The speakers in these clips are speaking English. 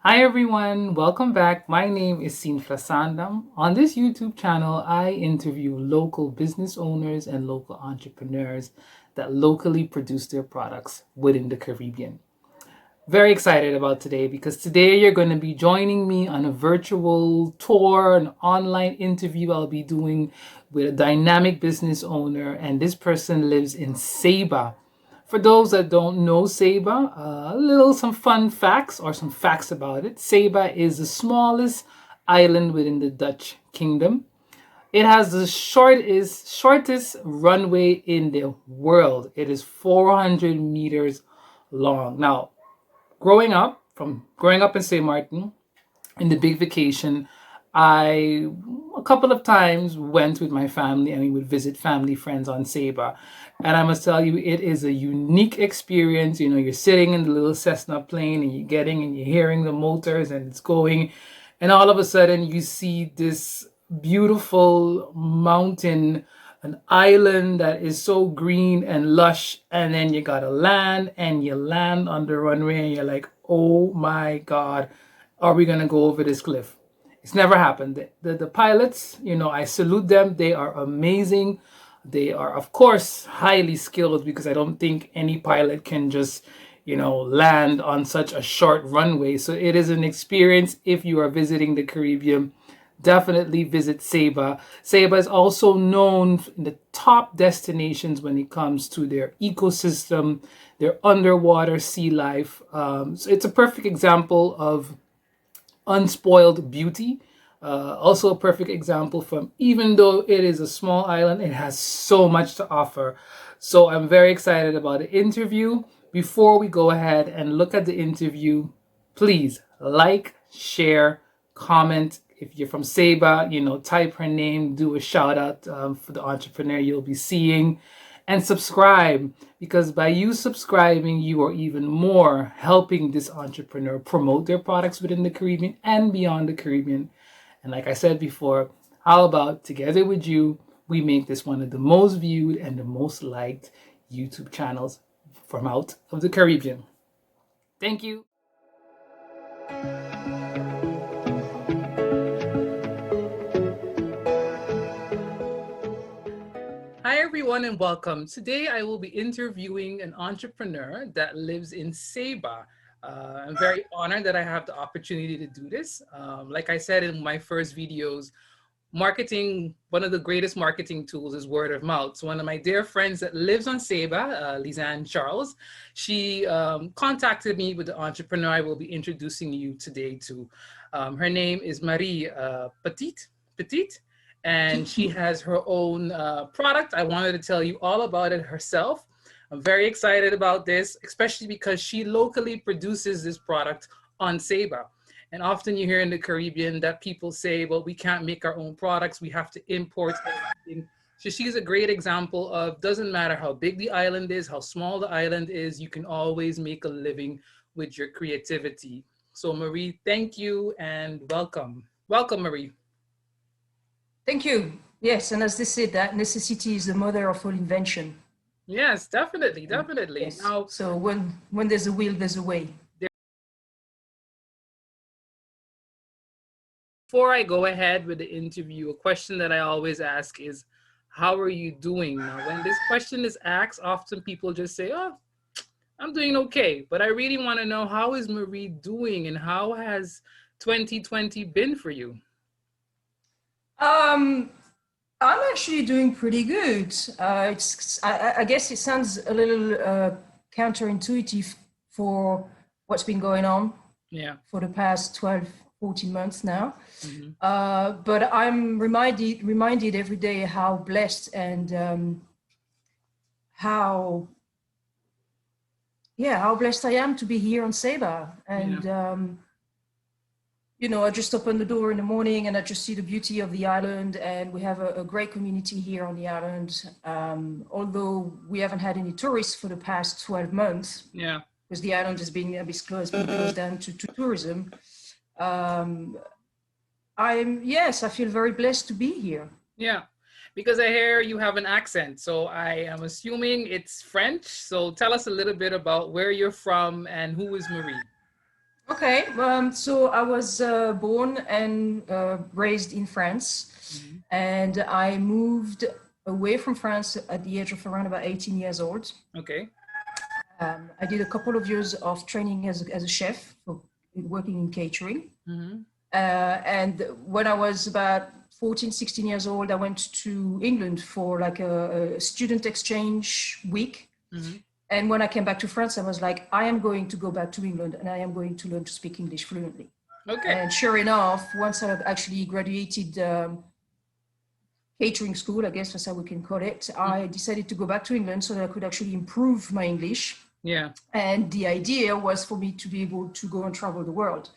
Hi everyone, welcome back. My name is Sinfla Sandam. On this YouTube channel, I interview local business owners and local entrepreneurs that locally produce their products within the Caribbean. Very excited about today because today you're going to be joining me on a virtual tour, an online interview I'll be doing with a dynamic business owner, and this person lives in Saba. For those that don't know Saba, some fun facts or some facts about it. Saba is the smallest island within the Dutch kingdom. It has the shortest runway in the world. It is 400 meters long. Now, growing up in St. Martin in the big vacation, I a couple of times went with my family and we would visit family friends on Saba. And I must tell you, it is a unique experience. You know, you're sitting in the little Cessna plane and you're hearing the motors and it's going, and all of a sudden you see this beautiful mountain, an island that is so green and lush, and then you gotta land and you land on the runway and you're like, oh my God, are we gonna go over this cliff? It's never happened. The pilots, you know, I salute them. They are amazing. They are, of course, highly skilled because I don't think any pilot can just, land on such a short runway. So it is an experience if you are visiting the Caribbean. Definitely visit Saba. Saba is also known in the top destinations when it comes to their ecosystem, their underwater sea life. So it's a perfect example of unspoiled beauty. Also, a perfect example from even though it is a small island, it has so much to offer. So, I'm very excited about the interview. Before we go ahead and look at the interview, please like, share, comment. If you're from Saba, type her name, do a shout out for the entrepreneur you'll be seeing, and subscribe because by you subscribing, you are even more helping this entrepreneur promote their products within the Caribbean and beyond the Caribbean. And like I said before, how about together with you, we make this one of the most viewed and the most liked YouTube channels from out of the Caribbean. Thank you. Hi, everyone, and welcome. Today, I will be interviewing an entrepreneur that lives in Saba. I'm very honored that I have the opportunity to do this. Like I said in my first videos, marketing, one of the greatest marketing tools is word of mouth. So one of my dear friends that lives on Saba, Lisanne Charles, she contacted me with the entrepreneur I will be introducing you today to. Her name is Mare Petit, and she has her own product. I wanted to tell you all about it herself. I'm very excited about this, especially because she locally produces this product on Saba. And often you hear in the Caribbean that people say, well, we can't make our own products, we have to import everything. So she's a great example of doesn't matter how big the island is, how small the island is, you can always make a living with your creativity. So Mare, thank you and welcome. Welcome, Mare. Thank you. Yes, and as they said, that necessity is the mother of all invention. Yes, definitely, definitely. Yes. Now, So when there's a will, there's a way. before I go ahead with the interview, a question that I always ask is, how are you doing? Now, when this question is asked, often people just say, oh, I'm doing okay. But I really want to know, how is Mare doing and how has 2020 been for you? Um, I'm actually doing pretty good. I guess it sounds a little counterintuitive for what's been going on Yeah. for the past 12, 14 months now. Hmm. But I'm reminded every day how blessed and how how blessed I am to be here on Saba. Yeah. And I just open the door in the morning and I just see the beauty of the island. And we have a great community here on the island. Although we haven't had any tourists for the past 12 months, Yeah. because the island has been closed down to tourism. Um, I feel very blessed to be here. Yeah. Because I hear you have an accent. So I am assuming it's French. So tell us a little bit about where you're from and who is Mare. Okay, so I was born and raised in France, Hmm. and I moved away from France at the age of around about 18 years old. Okay. I did a couple of years of training as a chef, for working in catering. Hmm. And when I was about 14, 16 years old, I went to England for like a student exchange week. Hmm. And when I came back to France, I was like, I am going to go back to England and I am going to learn to speak English fluently. Okay. And sure enough, once I actually graduated catering school, I guess that's how we can call it, I Hmm. decided to go back to England so that I could actually improve my English. Yeah. And the idea was for me to be able to go and travel the world.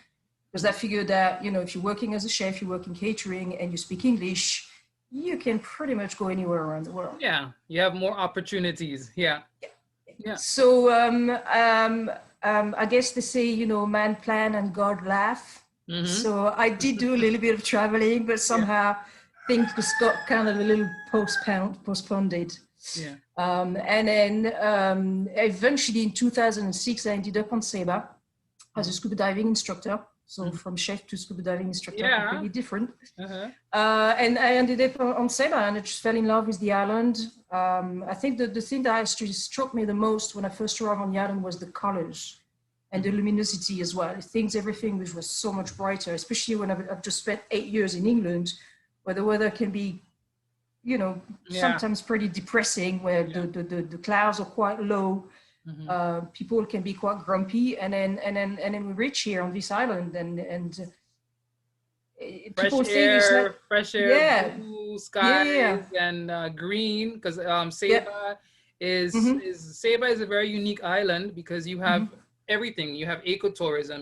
Because I Mhm. figured that, you know, if you're working as a chef, you work in catering and you speak English, you can pretty much go anywhere around the world. Yeah. You have more opportunities. Yeah. Yeah. So I guess they say, you know, man plan and God laugh. Hmm. So I did do a little bit of traveling, but Yeah. somehow things just got kind of a little postponed. Yeah. And then eventually in 2006, I ended up on Saba as a Mhm. scuba diving instructor. So Mhm. from chef to scuba diving instructor, Yeah. completely different. Uh-huh. And I ended up on Saba and I just fell in love with the island. I think that the thing that actually struck me the most when I first arrived on the island was the colors and the Mhm. luminosity as well. Everything was so much brighter, especially when I've just spent 8 years in England, where the weather can be, you know, Yeah. sometimes pretty depressing, where Yeah. the clouds are quite low. Hmm. People can be quite grumpy, and then we reach here on this island, and people think it's like, Fresh air, yeah, blue yeah, yeah, skies, and green. Because yeah, mm-hmm, Saba is a very unique island because you have mm-hmm, everything. You have ecotourism,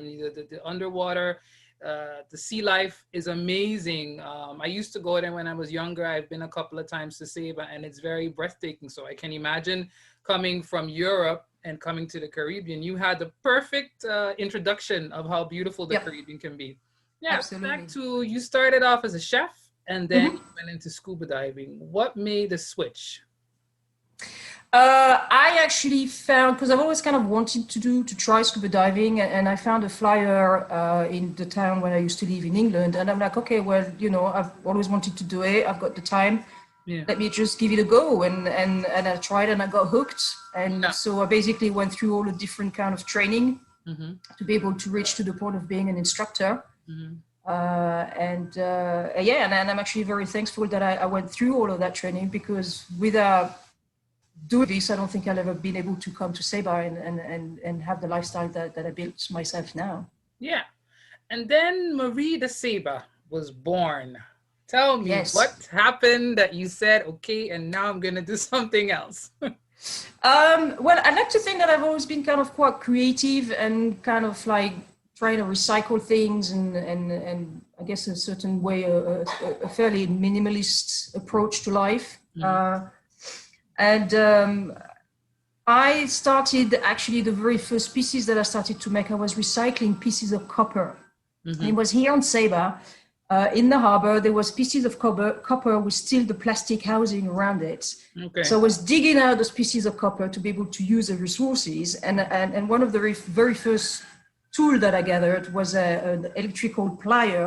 the underwater, the sea life is amazing. I used to go there when I was younger. I've been a couple of times to Saba, and it's very breathtaking. So I can imagine coming from Europe and coming to the Caribbean. You had the perfect introduction of how beautiful the yep, Caribbean can be. Yeah, back absolutely. to you started off as a chef and then you Mm-hmm. went into scuba diving. What made the switch? I actually found, because I've always kind of wanted to try scuba diving, and I found a flyer in the town where I used to live in England, and I'm like, okay, well, you know, I've always wanted to do it. I've got the time. Yeah. Let me just give it a go, and I tried and I got hooked, and Yeah. so I basically went through all the different kind of training Mm-hmm. to be able to reach to the point of being an instructor. Mm-hmm. And I'm actually very thankful that I went through all of that training, because without doing this, I don't think I'll ever been able to come to Saba and have the lifestyle that I built myself now. Yeah. And then Marie de Saba was born. Tell me Yes. what happened that you said, okay, and now I'm gonna do something else. Well, I like to think that I've always been kind of quite creative and kind of like trying to recycle things, and I guess in a certain way, a fairly minimalist approach to life. Mm-hmm. And I started actually the very first pieces that I started to make. I was recycling pieces of copper. And it Mm-hmm. was here on Saba, in the harbor. There was pieces of copper with still the plastic housing around it. So Okay. I was digging out those pieces of copper to be able to use the resources. And one of the very first tool that I gathered was an electrical plier,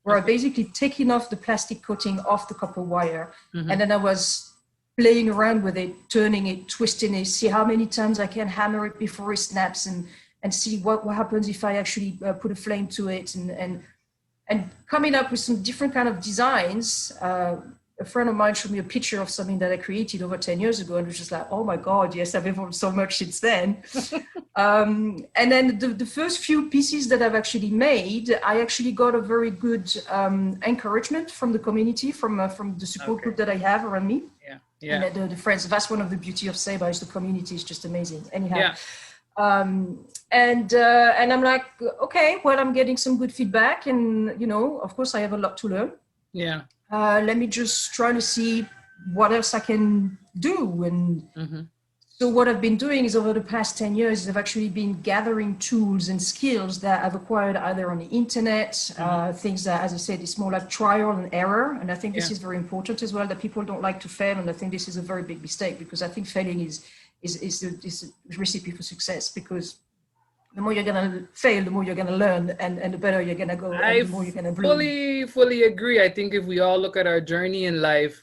where I Okay. basically taking off the plastic coating off the copper wire. Mm-hmm. And then I was playing around with it, turning it, twisting it, see how many times I can hammer it before it snaps, and see what happens if I actually put a flame to it, and coming up with some different kind of designs. A friend of mine showed me a picture of something that I created over 10 years ago, and it was just like, oh my God, yes, I've evolved so much since then. And then the first few pieces that I've actually made, I actually got a very good encouragement from the community, from the support Okay. group that I have around me. Yeah. And Yeah. the friends. That's one of the beauty of Saba, is the community is just amazing. Anyhow, Yeah. and I'm like, okay, well, I'm getting some good feedback, and you know, of course, I have a lot to learn. Yeah. Let me just try to see what else I can do. And Mm-hmm. so what I've been doing is, over the past 10 years, I've actually been gathering tools and skills that I've acquired either on the internet, Mm-hmm. things that, as I said, it's more like trial and error. And I think this Yeah. is very important as well, that people don't like to fail. And I think this is a very big mistake, because I think failing is a recipe for success, because the more you're gonna fail, the more you're gonna learn, and the better you're gonna go, and I the more you're gonna bloom. fully agree. I think if we all look at our journey in life,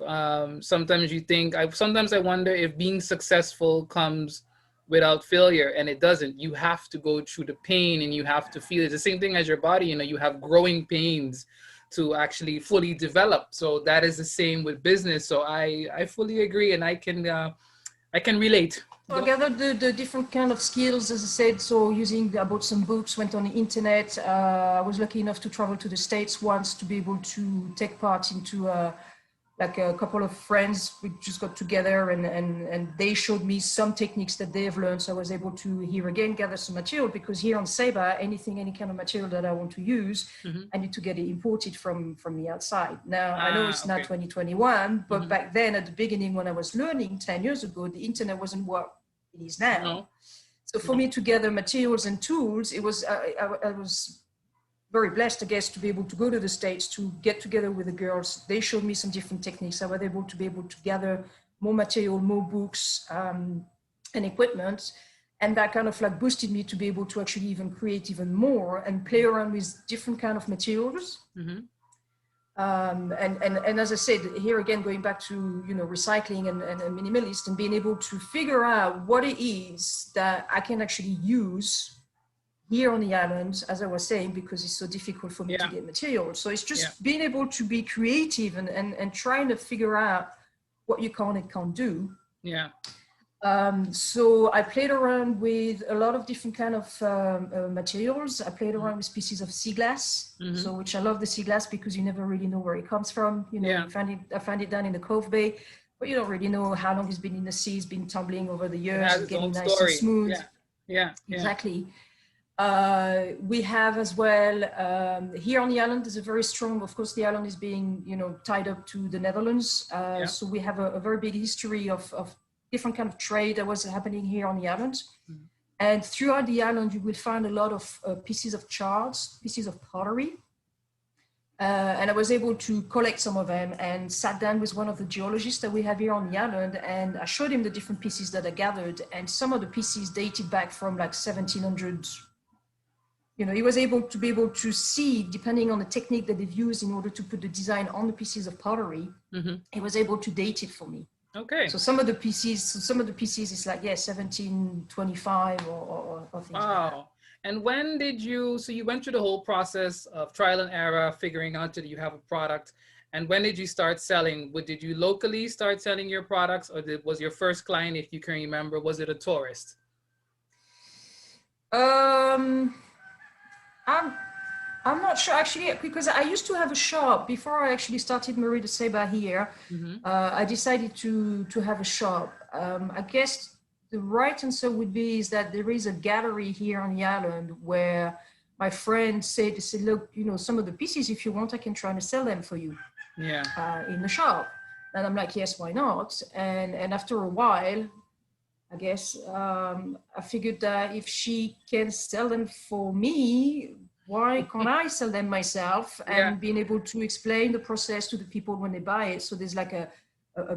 sometimes you think, sometimes I wonder if being successful comes without failure, and it doesn't. You have to go through the pain, and you have to feel it. It's the same thing as your body. You have growing pains to actually fully develop. So that is the same with business. So I fully agree, and I can relate. So I gathered the different kind of skills, as I said. So I bought some books, went on the internet. I was lucky enough to travel to the States once to be able to take part into like a couple of friends. We just got together and they showed me some techniques that they have learned. So I was able to here again gather some material, because here on Saba, any kind of material that I want to use, I need to get it imported from the outside. Now, I know it's not 2021, but back then at the beginning when I was learning 10 years ago, the internet wasn't what it is now. No. So for me to gather materials and tools, it was I was very blessed, I guess, to be able to go to the States to get together with the girls. They showed me some different techniques. I was able to be able to gather more material, more books, and equipment. And that kind of like boosted me to be able to actually even create even more and play around with different kind of materials. And as I said, here again, going back to, recycling and minimalist, and being able to figure out what it is that I can actually use here on the island, as I was saying, because it's so difficult for me to get material. So it's just being able to be creative and trying to figure out what you can and can't do. Yeah. So I played around with a lot of different kind of materials. I played around with pieces of sea glass, so which I love the sea glass because you never really know where it comes from. I found it down in the Cove Bay, but you don't really know how long it's been in the sea. It's been tumbling over the years, and getting nice and smooth. Yeah. Exactly. We have as well, here on the island, there's a very strong, of course, the island is being, tied up to the Netherlands. So we have a very big history of different kind of trade that was happening here on the island. And throughout the island, you will find a lot of pieces of shards, pieces of pottery. And I was able to collect some of them and sat down with one of the geologists that we have here on the island. And I showed him the different pieces that I gathered. And some of the pieces dated back from like 1700. He was able to see, depending on the technique that they've used in order to put the design on the pieces of pottery, he was able to date it for me. Okay. So some of the pieces is like, 1725 or things like that. And when did you went through the whole process of trial and error, figuring out that you have a product, and when did you start selling? Did you locally start selling your products, or was your first client, if you can remember, was it a tourist? I'm not sure actually, because I used to have a shop before I actually started Mare Petit here. I decided to have a shop. I guess the right answer would be is that there is a gallery here on the island where my friend said, look, some of the pieces, if you want, I can try to sell them for you. In the shop. And I'm like, yes, why not? And after a while, I guess I figured that if she can sell them for me, why can't I sell them myself? And being able to explain the process to the people when they buy it. So there's like a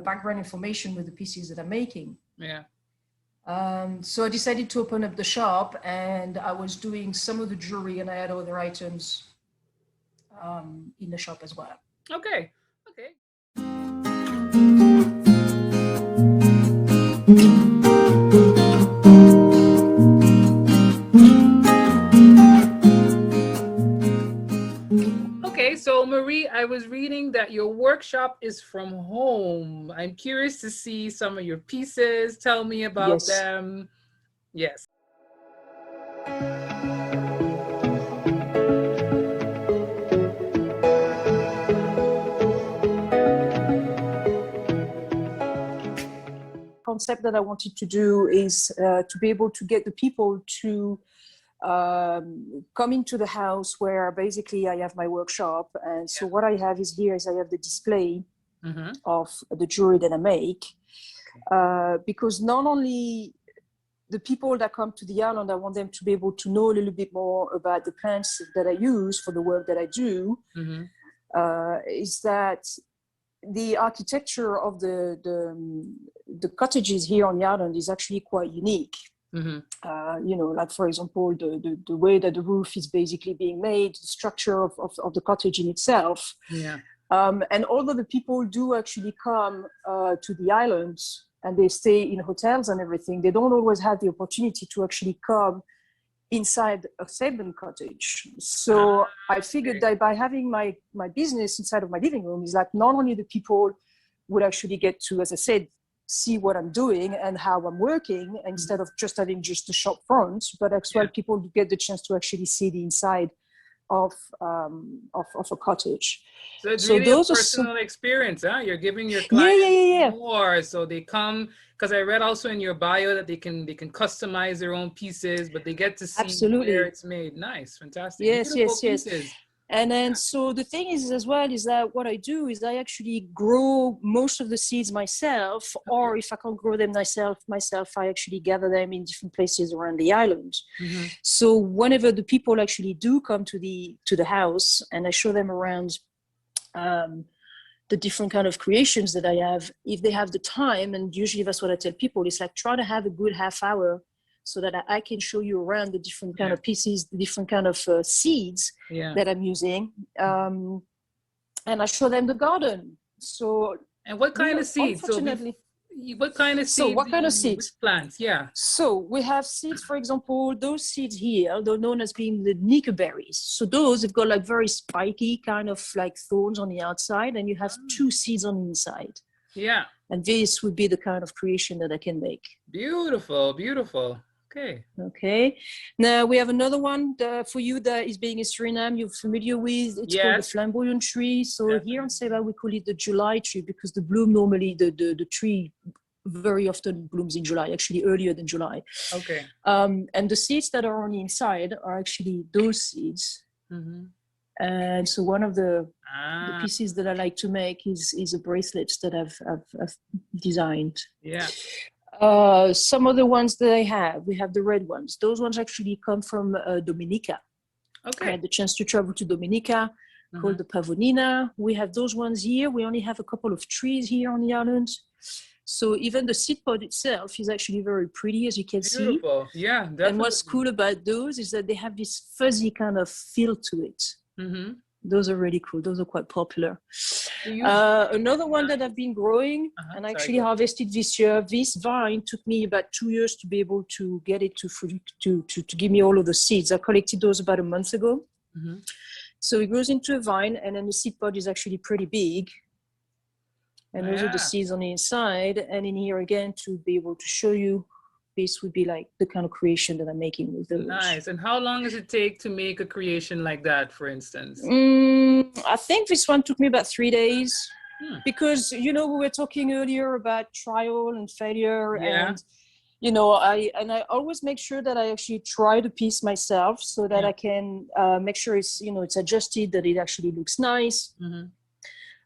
background information with the pieces that I'm making. So I decided to open up the shop, and I was doing some of the jewelry, and I had other items in the shop as well. Okay. Okay, so Marie, I was reading that your workshop is from home. I'm curious to see some of your pieces. Tell me about them. Yes. Concept that I wanted to do is to be able to get the people to come into the house where basically I have my workshop. And so what I have is I have the display of the jewelry that I make, because not only the people that come to the island, I want them to be able to know a little bit more about the plants that I use for the work that I do, is that the architecture of the cottages here on the island is actually quite unique. You know, like for example, the way that the roof is basically being made, the structure of the cottage in itself. Yeah. And although the people do actually come to the islands and they stay in hotels and everything, they don't always have the opportunity to actually come inside a Saban cottage. So I figured that by having my business inside of my living room is like not only the people would actually get to, as I said, see what I'm doing and how I'm working instead of just having just the shop front, but as well people get the chance to actually see the inside of a cottage. So it's really a personal experience, huh? You're giving your clients more, so they come. Because I read also in your bio that they can customize their own pieces, but they get to see where it's made. Nice, fantastic. Yes, beautiful yes. pieces. And then so the thing is as well is that what I do is I actually grow most of the seeds myself, or if I can't grow them myself, I actually gather them in different places around the island. So whenever the people actually do come to the house and I show them around the different kind of creations that I have, if they have the time, and usually that's what I tell people, it's like try to have a good half hour so that I can show you around the different kind of pieces, the different kind of seeds that I'm using. And I show them the garden. So, and what kind of seeds? Unfortunately, what kind of seeds? So what kind of seeds? Plants, So we have seeds, for example, those seeds here, they're known as being the nickerberries. So those have got like very spiky kind of like thorns on the outside, and you have 2 seeds on the inside. Yeah. And this would be the kind of creation that I can make. Beautiful, beautiful. Okay. Now we have another one for you that is being in Suriname. You're familiar with. It's called the flamboyant tree. So here on Saba we call it the July tree because the bloom normally the tree very often blooms in July, actually earlier than July. Okay. And the seeds that are on the inside are actually those seeds. And so one of the pieces that I like to make is a bracelet that I've designed. Yeah. Some of the ones that I have, we have the red ones. Those ones actually come from Dominica. Okay. I had the chance to travel to Dominica, called the Pavonina. We have those ones here. We only have a couple of trees here on the island. So even the seed pod itself is actually very pretty, as you can see. Beautiful. Yeah, definitely. And what's cool about those is that they have this fuzzy kind of feel to it. Those are really cool. Those are quite popular. Another one that I've been growing and actually harvested this year. This vine took me about 2 years to be able to get it to give me all of the seeds. I collected those about a month ago. So it grows into a vine, and then the seed pod is actually pretty big. And those are the seeds on the inside. And in here again, to be able to show you, this would be like the kind of creation that I'm making with those. Nice. And how long does it take to make a creation like that, for instance? I think this one took me about 3 days because, you know, we were talking earlier about trial and failure. And, you know, I always make sure that I actually try the piece myself so that I can make sure it's, you know, it's adjusted, that it actually looks nice.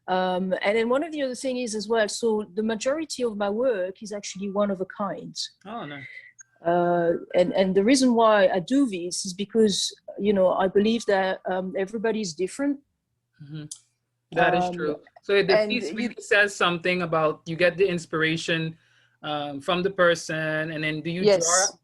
And then one of the other things is as well, so the majority of my work is actually one of a kind. Oh, no. And the reason why I do this is because, you know, I believe that everybody is different. That is true. So the piece really says something about, you get the inspiration from the person, and then do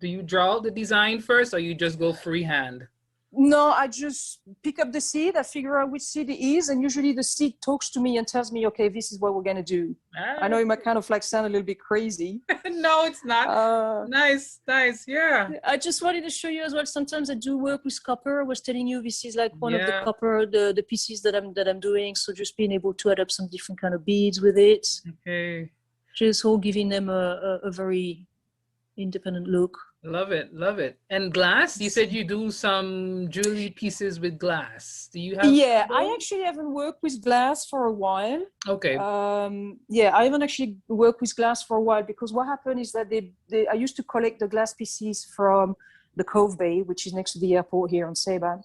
you draw the design first, or you just go freehand? No, I just pick up the seed. I figure out which seed it is, and usually the seed talks to me and tells me, "Okay, this is what we're gonna do." I know it might kind of like sound a little bit crazy. No, it's not. Nice, yeah. I just wanted to show you as well. Sometimes I do work with copper. I was telling you this is like one of the copper, the pieces that I'm doing. So just being able to add up some different kind of beads with it. Okay. Just all giving them a very independent look. Love it. And glass? You said you do some jewelry pieces with glass. Do you have? Yeah, I actually haven't worked with glass for a while. Okay. I haven't actually worked with glass for a while because what happened is that I used to collect the glass pieces from the Cove Bay, which is next to the airport here on Saba.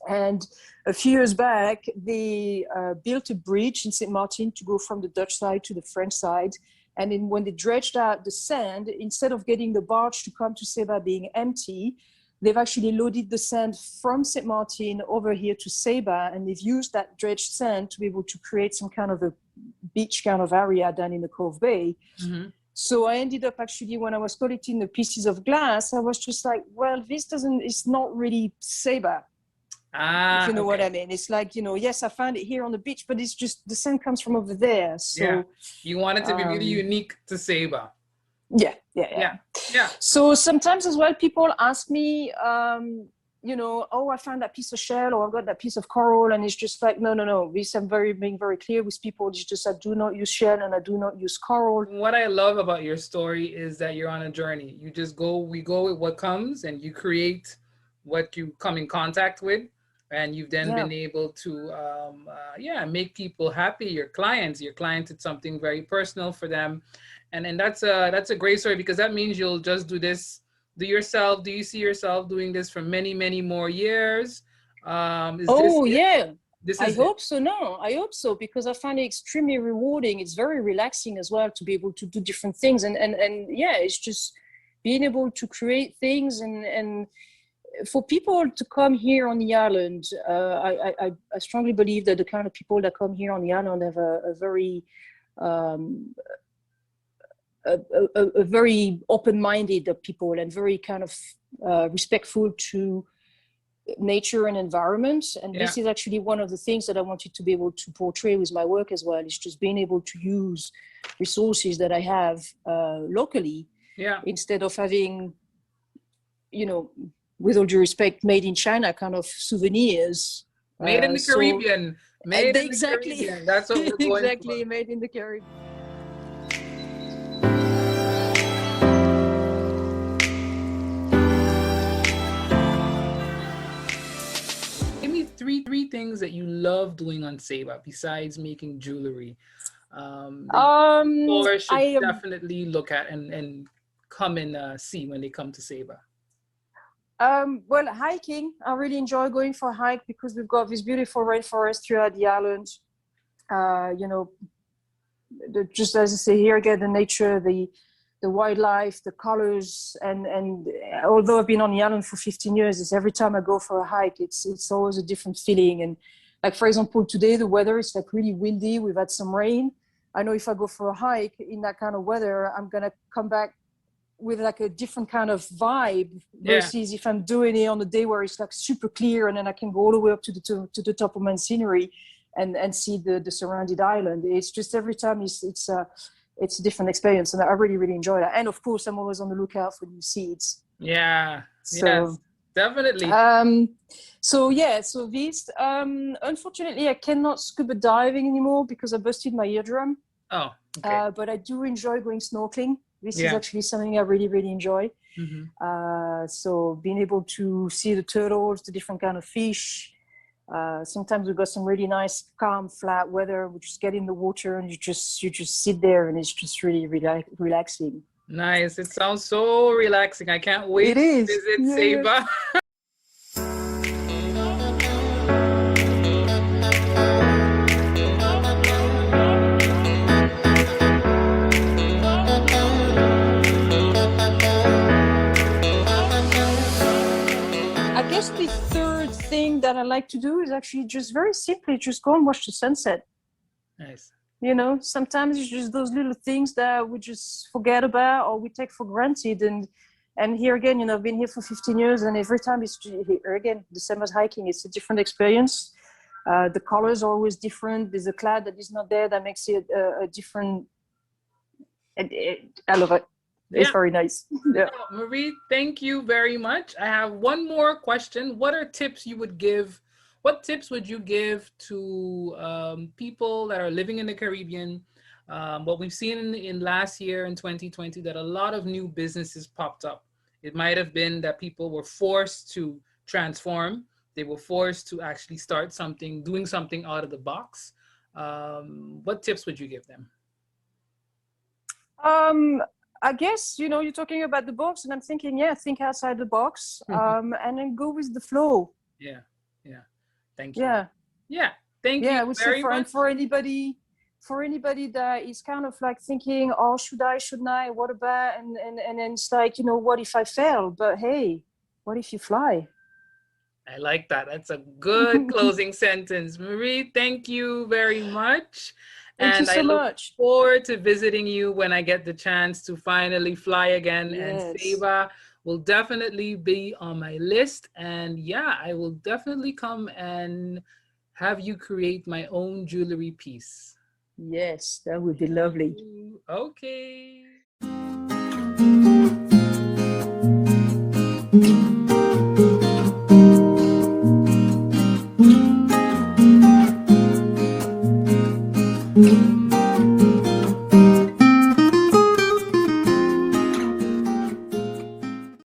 And a few years back, they built a bridge in St. Martin to go from the Dutch side to the French side. And then when they dredged out the sand, instead of getting the barge to come to Saba being empty, they've actually loaded the sand from St. Martin over here to Saba, and they've used that dredged sand to be able to create some kind of a beach kind of area down in the Cove Bay. So I ended up actually, when I was collecting the pieces of glass, I was just like, well, it's not really Saba. If you know what I mean. It's like, yes, I found it here on the beach, but it's just the sand comes from over there. So you want it to be really unique to Saba. Yeah. So sometimes as well, people ask me, oh, I found that piece of shell, or I got that piece of coral, and it's just like, no. This I'm being very clear with people. It's just I do not use shell and I do not use coral. What I love about your story is that you're on a journey. We go with what comes, and you create what you come in contact with, and you've then been able to make people happy. Your clients, it's something very personal for them, and that's a great story, because that means you'll just do this. Do you see yourself doing this for many, many more years? I hope so. No, I hope so, because I find it extremely rewarding. It's very relaxing as well to be able to do different things, and it's just being able to create things, and for people to come here on the island. I strongly believe that the kind of people that come here on the island have a very a very open-minded people, and very kind of respectful to nature and environment. And this is actually one of the things that I wanted to be able to portray with my work as well, is just being able to use resources that I have locally, instead of having, with all due respect, made in China kind of souvenirs. Made in the Caribbean. Made in the Caribbean. That's what we're going exactly, for. Made in the Caribbean. Three things that you love doing on Saba besides making jewelry. Should definitely look at and come and see when they come to Saba. Well, hiking. I really enjoy going for a hike, because we've got this beautiful rainforest throughout the island. Just as I say here again, the nature, the wildlife, the colors, and although I've been on the island for 15 years, it's every time I go for a hike, it's always a different feeling. And like, for example, today the weather is like really windy. We've had some rain. I know if I go for a hike in that kind of weather, I'm gonna come back with like a different kind of vibe versus if I'm doing it on a day where it's like super clear, and then I can go all the way up to the top of Mount Scenery and see the surrounded island. It's just every time it's a different experience, and I really, really enjoy that. And of course, I'm always on the lookout for new seeds. Yes, definitely. So this, unfortunately, I cannot scuba diving anymore because I busted my eardrum. Oh, okay. But I do enjoy going snorkeling. This is actually something I really, really enjoy. Mm-hmm. So being able to see the turtles, the different kind of fish. Sometimes we've got some really nice, calm, flat weather. We just get in the water and you just sit there, and it's just really relaxing. Nice. It sounds so relaxing. I can't wait to visit Saba. I guess the third thing that I like to do is actually just very simply just go and watch the sunset. Nice. Sometimes it's just those little things that we just forget about or we take for granted. And here again, I've been here for 15 years, and every time it's again the same as hiking. It's a different experience. The colors are always different. There's a cloud that is not there that makes it a different. I love it. It's very nice. Yeah. Marie, thank you very much. I have one more question. What tips would you give to people that are living in the Caribbean? What we've seen in last year in 2020, that a lot of new businesses popped up. It might have been that people were forced to transform. They were forced to actually start doing something out of the box. What tips would you give them? I guess, you're talking about the box, and I'm thinking, think outside the box, and then go with the flow. Yeah. Thank you. Yeah. Thank you. I would say for anybody that is kind of like thinking, oh, shouldn't I, what about, and then it's like, what if I fail? But hey, what if you fly? I like that. That's a good closing sentence. Marie, thank you very much. Thank you And I so look much. forward to visiting you when I get the chance to finally fly again. And Yes. Saba will definitely be on my list. And yeah, I will definitely come and have you create my own jewelry piece. Yes, that would be lovely. Okay.